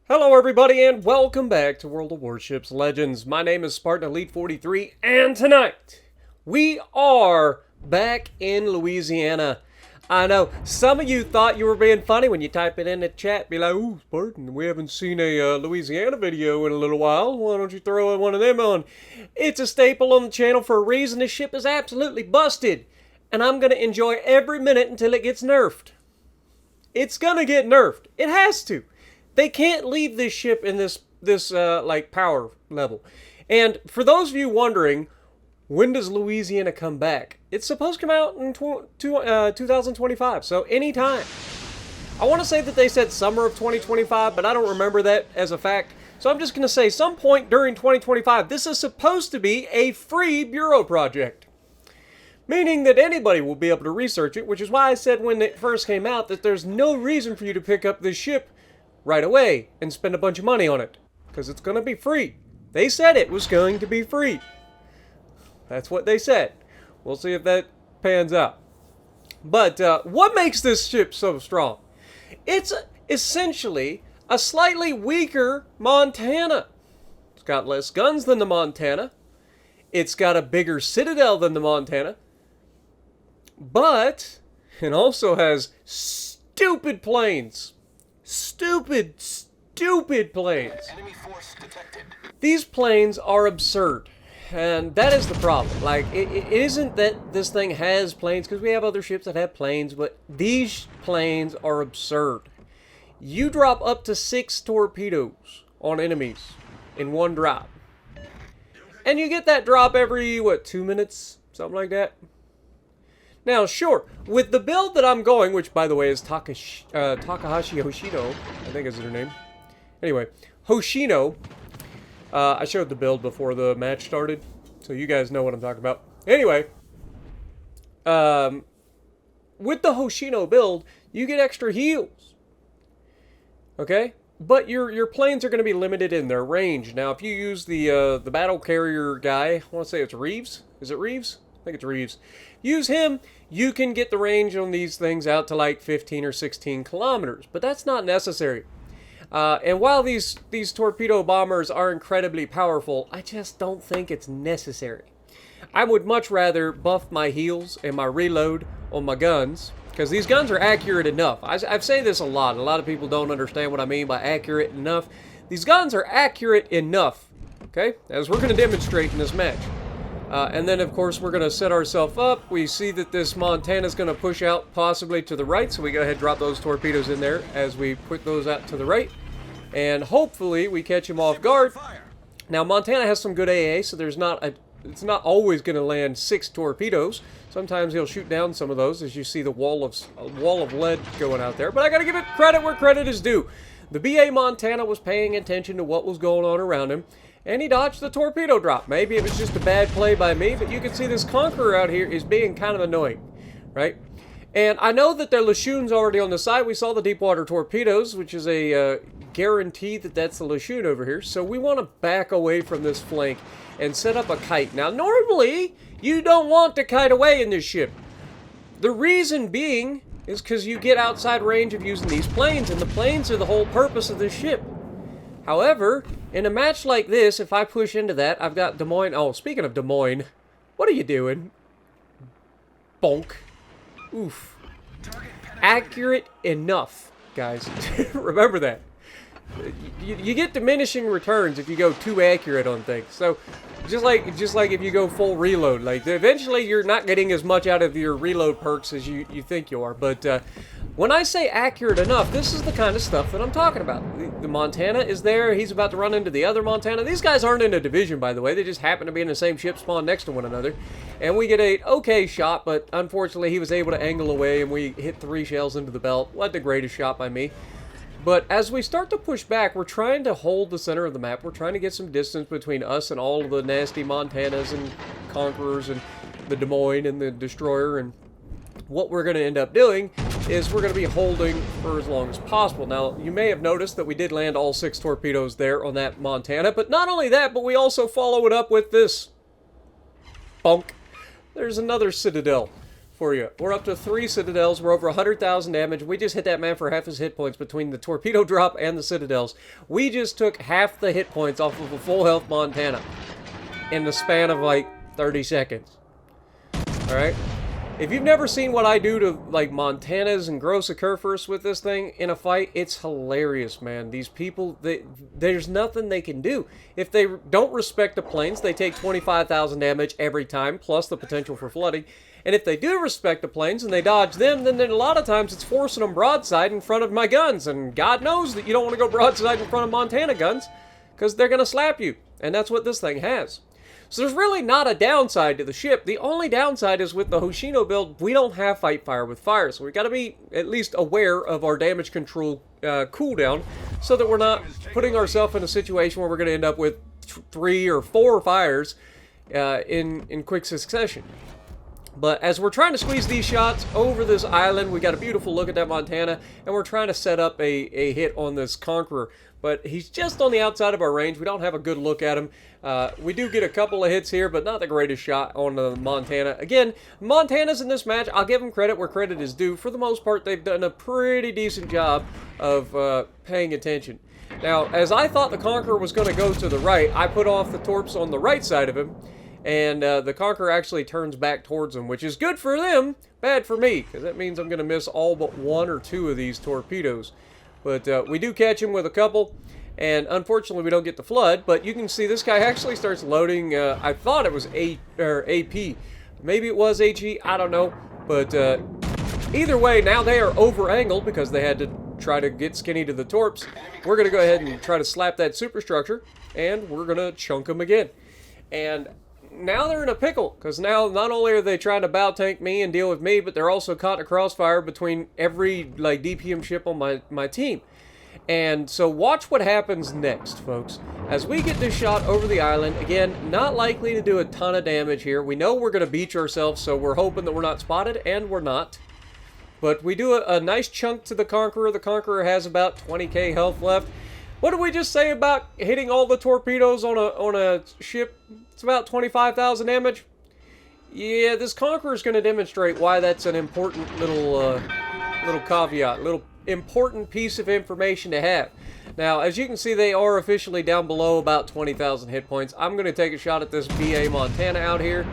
Hello everybody and welcome back to World of Warships Legends. My name is Spartan Elite 43 and tonight we are back in Louisiana. I know some of you thought you were being funny when you type it in the chat, be like, "Ooh, Spartan, we haven't seen a Louisiana video in a little while. Why don't you throw one of them on?" It's a staple on the channel for a reason. This ship is absolutely busted and I'm going to enjoy every minute until it gets nerfed. It's going to get nerfed. It has to. They can't leave this ship in this like power level. And for those of you wondering, when does Louisiana come back? It's supposed to come out in 2025, so anytime. I want to say that they said summer of 2025, but I don't remember that as a fact. So I'm just going to say some point during 2025. This is supposed to be a free bureau project, meaning that anybody will be able to research it, which is why I said when it first came out that there's no reason for you to pick up this ship right away and spend a bunch of money on it, because it's going to be free. They said it was going to be free. That's what they said. We'll see if that pans out. But what makes this ship so strong? It's essentially a slightly weaker Montana. It's got less guns than the Montana. It's got a bigger citadel than the Montana. But it also has stupid planes. Stupid planes. Enemy force detected. These planes are absurd. And that is the problem. Like, it isn't that this thing has planes, because we have other ships that have planes, but these planes are absurd. You drop up to 6 torpedoes on enemies in one drop. And you get that drop every, 2 minutes? Something like that. Now, sure, with the build that I'm going, which, by the way, is Takahashi Hoshino, I think is her name. Anyway, Hoshino. I showed the build before the match started, so you guys know what I'm talking about. Anyway, with the Hoshino build, you get extra heals. Okay? But your planes are going to be limited in their range. Now, if you use the battle carrier guy, I want to say it's Reeves. Is it Reeves? I think it's Reeves. Use him, you can get the range on these things out to like 15 or 16 kilometers, but that's not necessary. And while these torpedo bombers are incredibly powerful, I just don't think it's necessary. I would much rather buff my heals and my reload on my guns, because these guns are accurate enough. I say this a lot. A lot of people don't understand what I mean by accurate enough. These guns are accurate enough, okay, as we're going to demonstrate in this match. And then, of course, we're going to set ourselves up. We see that this Montana is going to push out possibly to the right, so we go ahead and drop those torpedoes in there as we put those out to the right. And hopefully we catch him off guard. Now, Montana has some good AA, so it's not always going to land 6 torpedoes. Sometimes he'll shoot down some of those, as you see the wall of lead going out there. But I got to give it credit where credit is due. The BA Montana was paying attention to what was going on around him, and he dodged the torpedo drop. Maybe it was just a bad play by me, but you can see this Conqueror out here is being kind of annoying, right? And I know that their Lashoon's already on the side. We saw the deep water torpedoes, which is a guarantee that that's the Lashoon over here. So we want to back away from this flank and set up a kite. Now, normally, you don't want to kite away in this ship. The reason being is because you get outside range of using these planes, and the planes are the whole purpose of this ship. However, in a match like this, if I push into that, I've got Des Moines. Oh, speaking of Des Moines, what are you doing? Bonk. Oof. Accurate enough, guys. Remember that. You get diminishing returns if you go too accurate on things. So, just like if you go full reload, like eventually you're not getting as much out of your reload perks as you think you are. But when I say accurate enough, this is the kind of stuff that I'm talking about. The Montana is there. He's about to run into the other Montana. These guys aren't in a division, by the way. They just happen to be in the same ship spawn next to one another. And we get a okay shot, but unfortunately he was able to angle away and we hit 3 shells into the belt. What the greatest shot by me. But as we start to push back, we're trying to hold the center of the map. We're trying to get some distance between us and all of the nasty Montanas and Conquerors and the Des Moines and the Destroyer. And what we're going to end up doing is we're going to be holding for as long as possible. Now, you may have noticed that we did land all 6 torpedoes there on that Montana. But not only that, but we also follow it up with this. Bonk. There's another citadel for you. We're up to 3 citadels. We're over 100,000 damage. We just hit that man for half his hit points between the torpedo drop and the citadels. We just took half the hit points off of a full health Montana in the span of like 30 seconds. Alright? If you've never seen what I do to like Montanas and gross occurfers with this thing in a fight, it's hilarious, man. These people, there's nothing they can do. If they don't respect the planes, they take 25,000 damage every time, plus the potential for flooding. And if they do respect the planes and they dodge them, then a lot of times it's forcing them broadside in front of my guns. And God knows that you don't want to go broadside in front of Montana guns, because they're going to slap you. And that's what this thing has. So there's really not a downside to the ship. The only downside is with the Hoshino build, we don't have fight fire with fire. So we've got to be at least aware of our damage control cooldown, so that we're not putting ourselves in a situation where we're going to end up with 3 or 4 fires in quick succession. But as we're trying to squeeze these shots over this island, we got a beautiful look at that Montana, and we're trying to set up a hit on this Conqueror. But he's just on the outside of our range. We don't have a good look at him. We do get a couple of hits here, but not the greatest shot on the Montana. Again, Montanas in this match, I'll give them credit where credit is due. For the most part, they've done a pretty decent job of paying attention. Now, as I thought the Conqueror was going to go to the right, I put off the torps on the right side of him. And the Conqueror actually turns back towards them, which is good for them, bad for me, because that means I'm going to miss all but 1 or 2 of these torpedoes. But we do catch him with a couple, and unfortunately we don't get the flood. But you can see this guy actually starts loading, I thought it was AP. Maybe it was HE, I don't know. But either way, now they are over-angled because they had to try to get skinny to the torps. We're going to go ahead and try to slap that superstructure, and we're going to chunk them again. And now they're in a pickle, because now not only are they trying to bow tank me and deal with me, but they're also caught in a crossfire between every like DPM ship on my team. And so watch what happens next, folks. As we get this shot over the island, again, not likely to do a ton of damage here. We know we're going to beach ourselves, so we're hoping that we're not spotted, and we're not. But we do a nice chunk to the Conqueror. The Conqueror has about 20k health left. What did we just say about hitting all the torpedoes on a ship? It's about 25,000 damage. Yeah, this Conqueror is going to demonstrate why that's an important little caveat, little important piece of information to have. Now, as you can see, they are officially down below about 20,000 hit points. I'm going to take a shot at this BA Montana out here.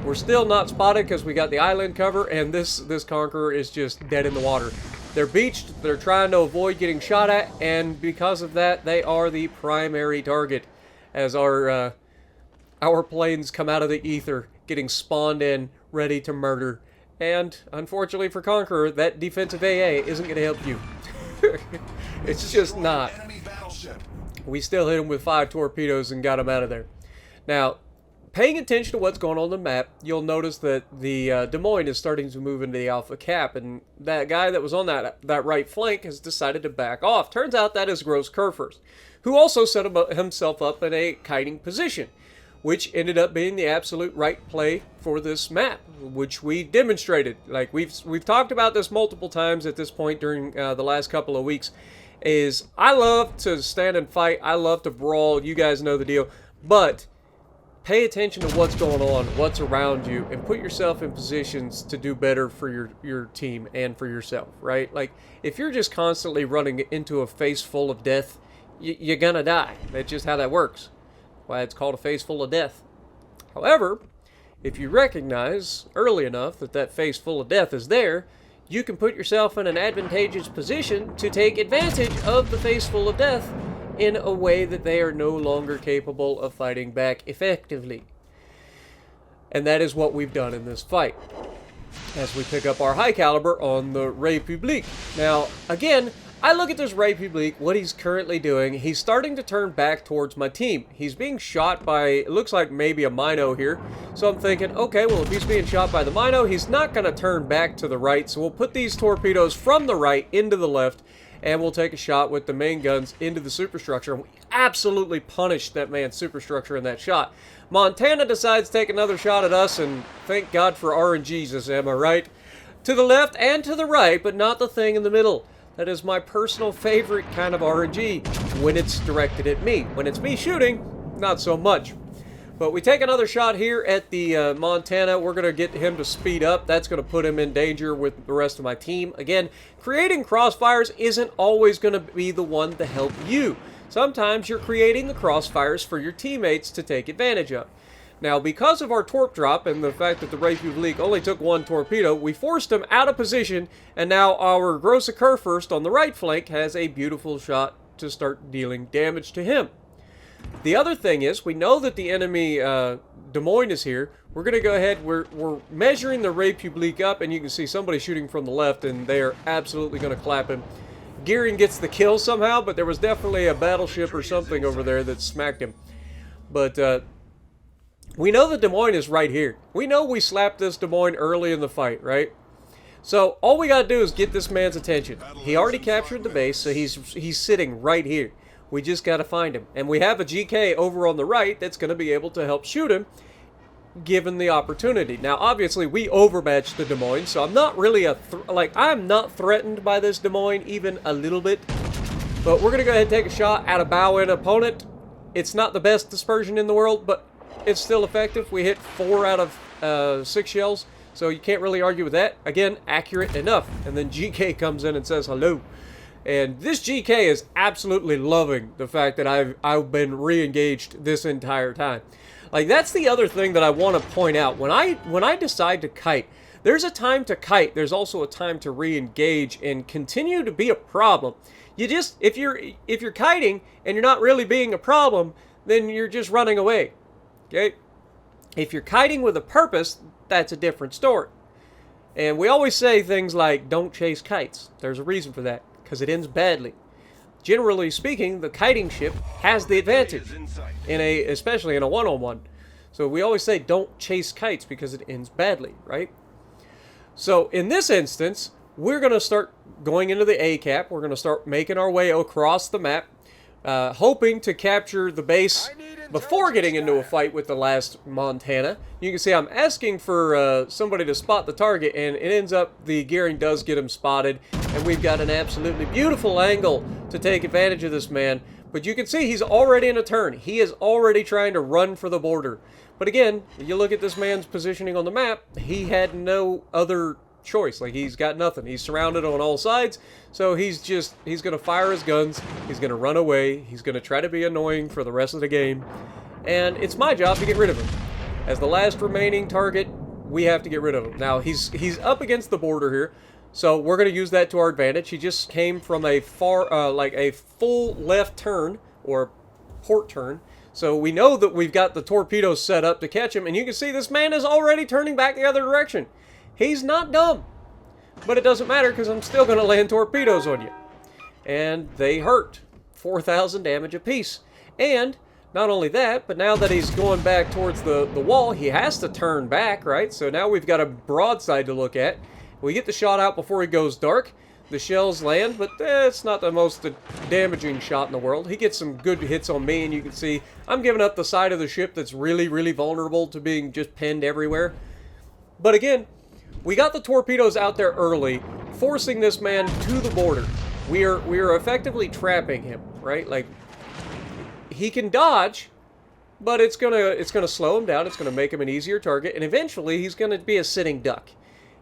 We're still not spotted because we got the island cover, and this Conqueror is just dead in the water. They're beached, they're trying to avoid getting shot at, and because of that, they are the primary target as our planes come out of the ether, getting spawned in, ready to murder. And, unfortunately for Conqueror, that defensive AA isn't going to help you. It's just not. We still hit him with 5 torpedoes and got him out of there. Now, paying attention to what's going on the map, you'll notice that the Des Moines is starting to move into the Alpha Cap, and that guy that was on that right flank has decided to back off. Turns out that is Gross Kerfers, who also set himself up in a kiting position, which ended up being the absolute right play for this map, which we demonstrated. Like we've talked about this multiple times at this point during the last couple of weeks. Is I love to stand and fight. I love to brawl. You guys know the deal, but pay attention to what's going on, what's around you, and put yourself in positions to do better for your team and for yourself, right? Like, if you're just constantly running into a face full of death, you're gonna die. That's just how that works. Why it's called a face full of death. However, if you recognize early enough that face full of death is there, you can put yourself in an advantageous position to take advantage of the face full of death in a way that they are no longer capable of fighting back effectively. And that is what we've done in this fight, as we pick up our high caliber on the République. Now, again, I look at this République, what he's currently doing. He's starting to turn back towards my team. He's being shot by, it looks like maybe a Mino here. So I'm thinking, okay, well, if he's being shot by the Mino, he's not going to turn back to the right. So we'll put these torpedoes from the right into the left, and we'll take a shot with the main guns into the superstructure. And we absolutely punished that man's superstructure in that shot. Montana decides to take another shot at us, and thank God for RNGs, am I right? To the left and to the right, but not the thing in the middle. That is my personal favorite kind of RNG when it's directed at me. When it's me shooting, not so much. But we take another shot here at the Montana. We're going to get him to speed up. That's going to put him in danger with the rest of my team. Again, creating crossfires isn't always going to be the one to help you. Sometimes you're creating the crossfires for your teammates to take advantage of. Now, because of our torp drop and the fact that the Republic only took one torpedo, we forced him out of position, and now our Gross Occur First on the right flank has a beautiful shot to start dealing damage to him. The other thing is, we know that the enemy Des Moines is here. We're going to go ahead, we're measuring the Republic up, and you can see somebody shooting from the left, and they are absolutely going to clap him. Gearing gets the kill somehow, but there was definitely a battleship or something over there that smacked him. But we know that Des Moines is right here. We know we slapped this Des Moines early in the fight, right? So all we got to do is get this man's attention. He already captured the base, so he's sitting right here. We just got to find him. And we have a GK over on the right that's going to be able to help shoot him, given the opportunity. Now, obviously, we overmatched the Des Moines, so I'm not really I'm not threatened by this Des Moines even a little bit. But we're going to go ahead and take a shot at a bow-in opponent. It's not the best dispersion in the world, but it's still effective. We hit 4 out of 6 shells, so you can't really argue with that. Again, accurate enough. And then GK comes in and says hello. And this GK is absolutely loving the fact that I've been re-engaged this entire time. Like, that's the other thing that I want to point out. When I decide to kite, there's a time to kite. There's also a time to re-engage and continue to be a problem. You just, if you're kiting and you're not really being a problem, then you're just running away. Okay? If you're kiting with a purpose, that's a different story. And we always say things like, don't chase kites. There's a reason for that, because it ends badly. Generally speaking, the kiting ship has the advantage, especially in a one-on-one. So we always say, don't chase kites, because it ends badly, right? So in this instance, we're going to start going into the A-cap. We're going to start making our way across the map, hoping to capture the base before getting into a fight with the last Montana. You can see I'm asking for somebody to spot the target, and it ends up the gearing does get him spotted, and we've got an absolutely beautiful angle to take advantage of this man. But you can see he's already in a turn. He is already trying to run for the border. But again, you look at this man's positioning on the map, he had no other choice. Like, he's got nothing. He's surrounded on all sides, so he's going to fire his guns, he's going to run away, he's going to try to be annoying for the rest of the game, and it's my job to get rid of him. As the last remaining target, we have to get rid of him. Now, he's up against the border here, so we're going to use that to our advantage. He just came from a a full left turn, or port turn, so we know that we've got the torpedoes set up to catch him, and you can see this man is already turning back the other direction. He's not dumb, but it doesn't matter because I'm still going to land torpedoes on you. And they hurt. 4,000 damage apiece. And not only that, but now that he's going back towards the wall, he has to turn back, right? So now we've got a broadside to look at. We get the shot out before he goes dark. The shells land, but it's not the most damaging shot in the world. He gets some good hits on me, and you can see I'm giving up the side of the ship that's really, really vulnerable to being just pinned everywhere. But again, we got the torpedoes out there early, forcing this man to the border. We are effectively trapping him, right? Like, he can dodge, but it's gonna slow him down. It's gonna make him an easier target, and eventually he's gonna be a sitting duck.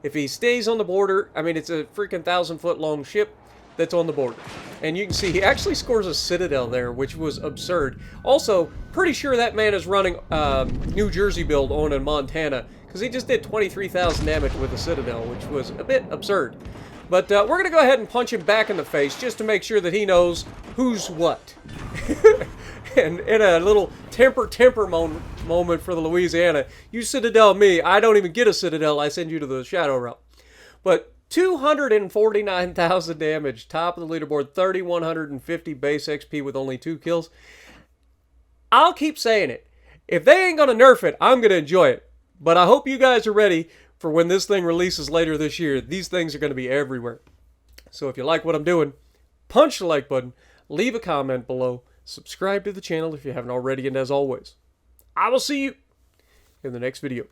If he stays on the border, I mean, it's a freaking 1,000-foot-long ship that's on the border. And you can see he actually scores a citadel there, which was absurd. Also, pretty sure that man is running New Jersey build on in Montana, because he just did 23,000 damage with a citadel, which was a bit absurd. But we're going to go ahead and punch him back in the face just to make sure that he knows who's what. And in a little temper moment for the Louisiana, you citadel me, I don't even get a citadel, I send you to the shadow realm. But 249,000 damage, top of the leaderboard, 3,150 base XP with only 2 kills. I'll keep saying it. If they ain't going to nerf it, I'm going to enjoy it. But I hope you guys are ready for when this thing releases later this year. These things are going to be everywhere. So if you like what I'm doing, punch the like button, leave a comment below, subscribe to the channel if you haven't already, and as always, I will see you in the next video.